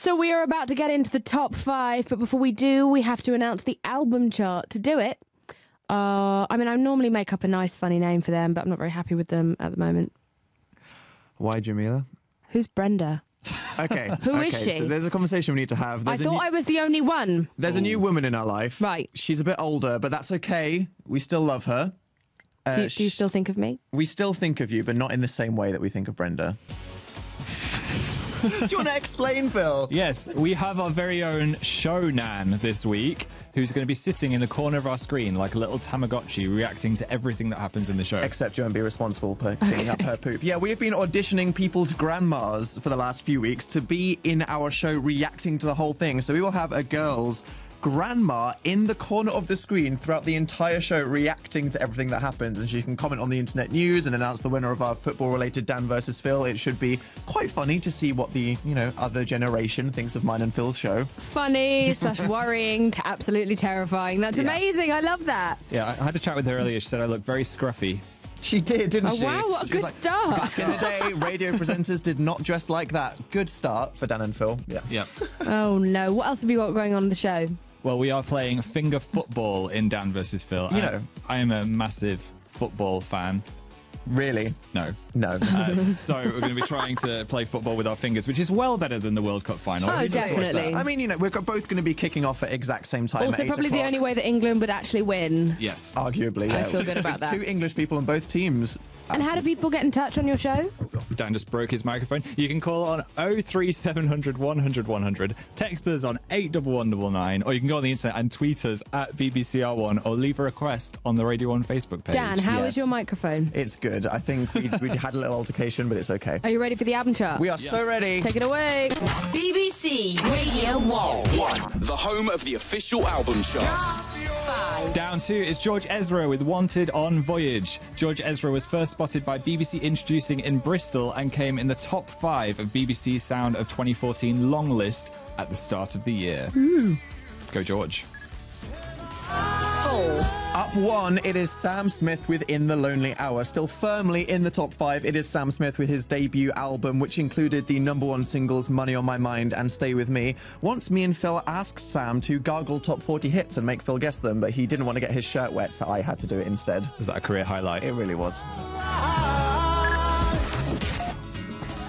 So we are about to get into the top 5, but before we do, we have to announce the album chart. To do it, I normally make up a nice, funny name for them, but I'm not very happy with them at the moment. Why, Jamila? Who's Brenda? Okay. Who is she? So there's a conversation we need to have. I thought I was the only one. There's a new woman in our life. Right. She's a bit older, but that's okay. We still love her. Do you still think of me? We still think of you, but not in the same way that we think of Brenda. Do you want to explain, Phil? Yes, we have our very own show nan this week, who's going to be sitting in the corner of our screen like a little Tamagotchi, reacting to everything that happens in the show. Except you won't be responsible for cleaning up her poop. Yeah, we've been auditioning people's grandmas for the last few weeks to be in our show reacting to the whole thing. So we will have a girl's grandma in the corner of the screen throughout the entire show reacting to everything that happens, and she can comment on the internet news and announce the winner of our football-related Dan versus Phil. It should be quite funny to see what the, other generation thinks of mine and Phil's show. Funny / worrying to absolutely terrifying. That's amazing. I love that. Yeah, I had a chat with her earlier. She said I look very scruffy. She did, didn't she? Wow, what a good start. Back in the day, radio presenters did not dress like that. Good start for Dan and Phil. Yeah. Oh, no. What else have you got going on in the show? Well, we are playing finger football in Dan versus Phil. I am a massive football fan. Really? No. So we're going to be trying to play football with our fingers, which is well better than the World Cup final. Oh, definitely. I mean, we're both going to be kicking off at exact same time. Also, at 8 probably o'clock. the only way that England would actually win. Yes. Arguably, yeah. I feel good about There's that. 2 English people on both teams. And how do people get in touch on your show? Dan just broke his microphone. You can call on 03700 100 100, text us on 81199, or you can go on the internet and tweet us at BBCR1 or leave a request on the Radio 1 Facebook page. Dan, how is your microphone? It's good. I think we had a little altercation, but it's okay. Are you ready for the album chart? We are so ready. Take it away. BBC Radio 1. The home of the official album chart. 5. Down 2 is George Ezra with Wanted on Voyage. George Ezra was first spotted by BBC Introducing in Bristol and came in the top 5 of BBC's Sound of 2014 long list at the start of the year. Go George. 4. Up 1, it is Sam Smith with In the Lonely Hour. Still firmly in the top 5, it is Sam Smith with his debut album, which included the #1 singles Money on My Mind and Stay With Me. Once me and Phil asked Sam to gargle top 40 hits and make Phil guess them, but he didn't want to get his shirt wet, so I had to do it instead. Was that a career highlight? It really was.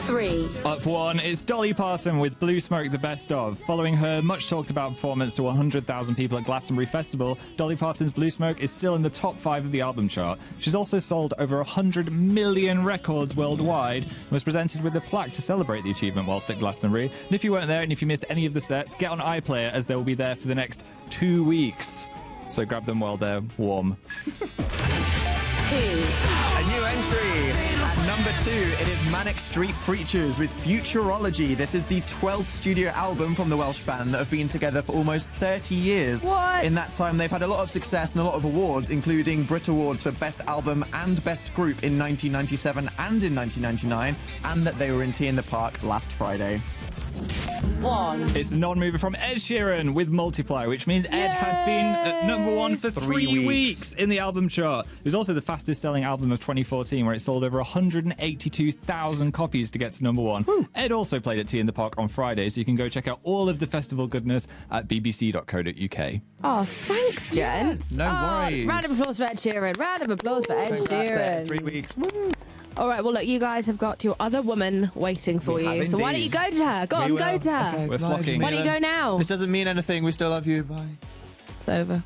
3. Up 1 is Dolly Parton with Blue Smoke, the best of. Following her much talked about performance to 100,000 people at Glastonbury Festival, Dolly Parton's Blue Smoke is still in the top 5 of the album chart. She's also sold over 100 million records worldwide and was presented with a plaque to celebrate the achievement whilst at Glastonbury. And if you weren't there and if you missed any of the sets, get on iPlayer as they will be there for the next 2 weeks. So grab them while they're warm. 2. A new entry. At number 2, it is Manic Street Preachers with Futurology. This is the 12th studio album from the Welsh band that have been together for almost 30 years. What? In that time, they've had a lot of success and a lot of awards, including Brit Awards for Best Album and Best Group in 1997 and in 1999, and that they were in T in the Park last Friday. 1. It's a non-mover from Ed Sheeran with Multiply, which means Ed had been at number 1 for 3 weeks in the album chart. It was also the fastest-selling album of 2014, where it sold over 182,000 copies to get to number 1. Ed also played at T in the Park on Friday, so you can go check out all of the festival goodness at bbc.co.uk. Oh, thanks, gents. No worries. Round of applause for Ed Sheeran. Round of applause for Ed Congrats, Sheeran. 3 weeks. All right, well, look, you guys have got your other woman waiting for We you. have So why don't you indeed. go to her? Go on, We go will. to her. Okay, We're bye, flocking. Why don't you go now? This doesn't mean anything. We still love you. Bye. It's over.